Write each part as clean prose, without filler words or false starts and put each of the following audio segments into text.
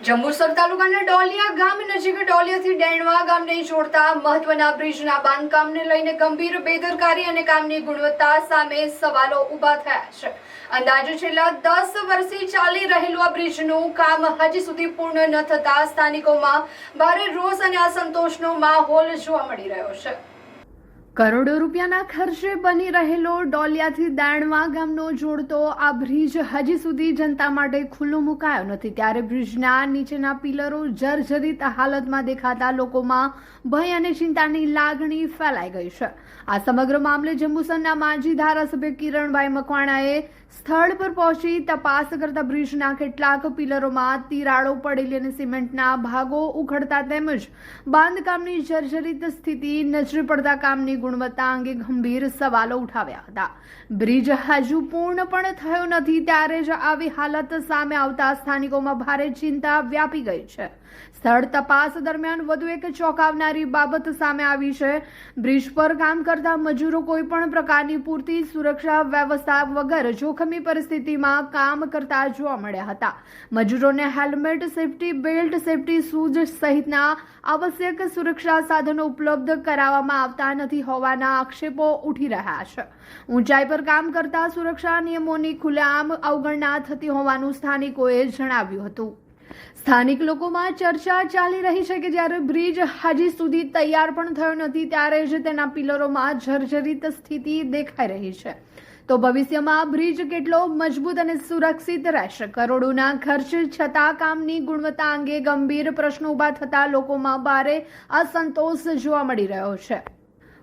જંબુસર તાલુકાના ડોલિયા ગામ નજીક ડોલિયાથી ડેણવા ગામને જોડતા મહત્વના બ્રિજના બાંધકામને લઈને ગંભીર બેદરકારી અને કામની ગુણવત્તા સામે સવાલો ઊભા થયા છે। અંદાજે છેલ્લા 10 વર્ષથી ચાલી રહેલું આ બ્રિજનું કામ હજી સુધી પૂર્ણ ન થતા સ્થાનિકોમાં ભારે રોષ અને અસંતોષનો માહોલ જોવા મળી રહ્યો છે। કરોડો રૂપિયાના ખર્ચે બની રહેલો ડોલિયાથી દાણવા ગામનો જોડતો આ બ્રિજ હજી સુધી જનતા માટે ખુલ્લો મુકાયો નથી, ત્યારે બ્રિજના નીચેના પિલરો જર્જરિત હાલતમાં દેખાતા લોકોમાં ભય અને ચિંતાની લાગણી ફેલાઈ ગઈ છે। આ સમગ્ર મામલે જંબુસરના માજી ધારાસભ્ય કિરણભાઈ મકવાણાએ સ્થળ પર પહોંચી તપાસ કરતા બ્રિજના કેટલાક પિલરોમાં તિરાડો પડેલી અને સિમેન્ટના ભાગો ઉખડતા તેમજ બાંધકામની જર્જરિત સ્થિતિ નજરે પડતા કામની ગુણવત્તા અંગે ગંભીર સવાલો ઉઠાવ્યા હતા। બ્રિજ હજુ પૂર્ણ પણ થયો નથી, ત્યારે જ આવી હાલત સામે આવતા સ્થાનિકોમાં ભારે ચિંતા વ્યાપી ગઈ છે। સ્થળ તપાસ દરમિયાન વધુ એક ચોંકાવનારી બાબત સામે આવી છે। બ્રિજ પર કામ કરતા મજૂરો કોઈ પણ પ્રકારની પૂરતી સુરક્ષા વ્યવસ્થા વગર જોખમી પરિસ્થિતિમાં કામ કરતા જોવા મળ્યા હતા। મજૂરોને helmet, safety belt, safety shoes સહિતના આવશ્યક સુરક્ષા સાધનો ઉપલબ્ધ કરાવવામાં આવતા નથી હોવાના આક્ષેપો ઉઠી રહ્યા છે। ઊંચાઈ પર કામ કરતા સુરક્ષા નિયમોની ખુલ્લેઆમ અવગણના થતી હોવાનું સ્થાનિકોએ જણાવ્યું હતું। સ્થાનિક લોકોમાં ચર્ચા ચાલી રહી છે કે જ્યારે બ્રિજ હજી સુધી તૈયાર પણ થયો નથી, ત્યારે જ તેના પિલરોમાં જર્જરિત સ્થિતિ દેખાઈ રહી છે, તો ભવિષ્યમાં બ્રિજ કેટલો મજબૂત અને સુરક્ષિત રહેશે? કરોડોના ખર્ચ છતાં કામની ગુણવત્તા અંગે ગંભીર પ્રશ્નો ઊભા થતા લોકોમાં ભારે અસંતોષ જોવા મળી રહ્યો છે।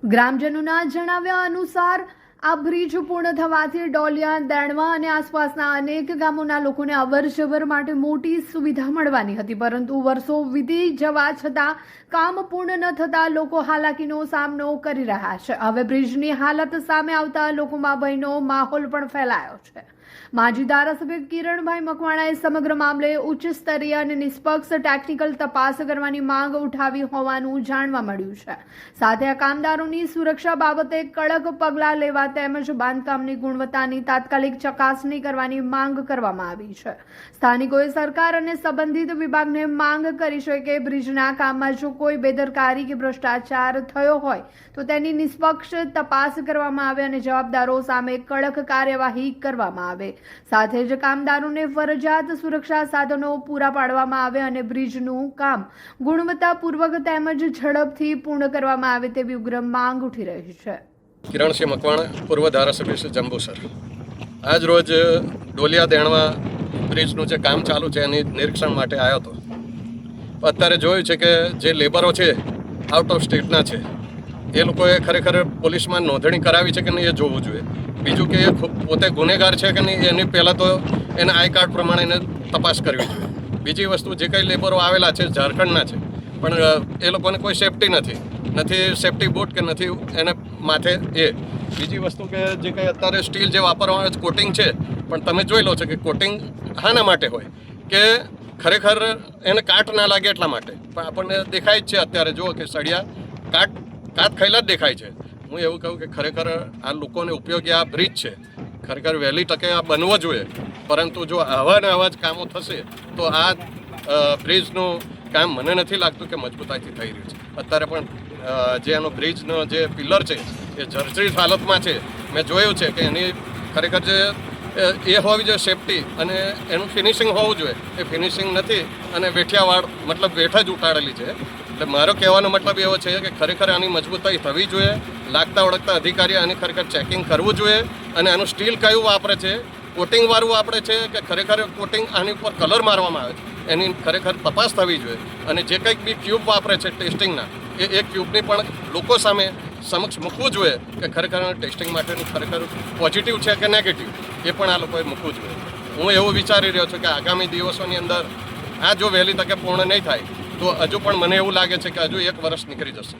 ગ્રામજનોના જણાવ્યા અનુસાર આ બ્રિજ પૂર્ણ થવાથી ડોલિયા, દેણવા અને આસપાસના અનેક ગામોના લોકોને અવરજવર માટે મોટી સુવિધા મળવાની હતી, પરંતુ વર્ષો વીતી જવા છતાં કામ પૂર્ણ ન થતા લોકો હાલાકીનો સામનો કરી રહ્યા છે। હવે બ્રિજની હાલત સામે આવતા લોકોમાં ભયનો માહોલ પણ ફેલાયો છે। માજી ધારાસભ્ય કિરણભાઈ મકવાણાએ સમગ્ર મામલે ઉચ્ચ સ્તરીય અને નિષ્પક્ષ ટેકનિકલ તપાસ કરવાની માંગ ઉઠાવી હોવાનું જાણવા મળ્યું છે। સાથે આ કામદારોની સુરક્ષા બાબતે કડક પગલાં લેવા તેમજ બાંધકામની ગુણવત્તાની તાત્કાલિક ચકાસણી કરવાની માંગ કરવામાં આવી છે। સ્થાનિકોએ સરકાર અને સંબંધિત વિભાગને માંગ કરી છે કે બ્રિજના કામમાં જો કોઈ બેદરકારી કે ભ્રષ્ટાચાર થયો હોય તો તેની નિષ્પક્ષ તપાસ કરવામાં આવે અને જવાબદારો સામે કડક કાર્યવાહી કરવામાં આવે। સાથે જ કામદારોને ફરજિયાત સુરક્ષા સાધનો પૂરા પાડવામાં આવે અને બ્રિજનું કામ ગુણવત્તાપૂર્વક તેમજ ઝડપથી પૂર્ણ કરવામાં આવે તેવી ઉગ્ર માંગ ઉઠી રહી છે। કિરણસિંહ મકવાણા, પૂર્વ ધારાસભ્ય છે જંબુસર। આજ રોજ ડોલિયા દેણવા બ્રિજનું જે કામ ચાલુ છે એની નિરીક્ષણ માટે આવ્યો હતો। અત્યારે જોયું છે કે જે લેબરો છે આઉટ ઓફ સ્ટેટના છે, એ લોકોએ ખરેખર પોલીસમાં નોંધણી કરાવી છે કે નહીં એ જોવું જોઈએ। બીજું કે એ પોતે ગુનેગાર છે કે નહીં એની પહેલાં તો એના આઈ કાર્ડ પ્રમાણે એને તપાસ કરવી જોઈએ। બીજી વસ્તુ, જે કંઈ લેબરો આવેલા છે ઝારખંડના છે, પણ એ લોકોને કોઈ સેફટી નથી સેફટી બૂટ કે નથી એને માથે એ। બીજી વસ્તુ કે જે કંઈ અત્યારે સ્ટીલ જે વાપરવામાં આવે છે કોટિંગ છે, પણ તમે જોઈ લો છો કે કોટિંગ શાના માટે હોય કે ખરેખર એને કાટ ના લાગે એટલા માટે, પણ આપણને દેખાય જ છે અત્યારે જુઓ કે સળિયા કાટ ખાયેલા જ દેખાય છે। હું એવું કહું કે ખરેખર આ લોકોને ઉપયોગી આ બ્રિજ છે, ખરેખર વહેલી તકે આ બનવો જોઈએ, પરંતુ જો આવા ને આવા જ કામો થશે તો આ બ્રિજનું કામ મને નથી લાગતું કે મજબૂતાઈથી થઈ રહ્યું છે। અત્યારે પણ જે એનો બ્રિજનો જે પિલર છે એ જર્જરિત હાલતમાં છે। મેં જોયું છે કે એની ખરેખર જે એ હોવી જોઈએ સેફટી અને એનું ફિનિશિંગ હોવું જોઈએ, એ ફિનિશિંગ નથી અને વેઠિયાવાડ મતલબ વેઠ જ ઉતારેલી છે। એટલે મારો કહેવાનો મતલબ એવો છે કે ખરેખર આની મજબૂતાઈ થવી જોઈએ, લાગતા ઓળખતા અધિકારી આની ખરેખર ચેકિંગ કરવું જોઈએ અને આનું સ્ટીલ કયું વાપરે છે, કોટિંગવાળું વાપરે છે કે ખરેખર કોટિંગ આની ઉપર કલર મારવામાં આવે છે, એની ખરેખર તપાસ થવી જોઈએ। અને જે કંઈક બી ક્યુબ વાપરે છે ટેસ્ટિંગના, એ ક્યુબની પણ લોકો સમક્ષ મૂકવું જોઈએ કે ખરેખર ટેસ્ટિંગ માટેનું ખરેખર પોઝિટિવ છે કે નેગેટિવ, એ પણ આ લોકોએ મૂકવું જોઈએ। હું એવું વિચારી રહ્યો છું કે આગામી દિવસોની અંદર આ જો વહેલી તકે પૂર્ણ નહીં થાય તો હજુ પણ મને એવું લાગે છે કે હજુ 1 વર્ષ નીકળી જશે।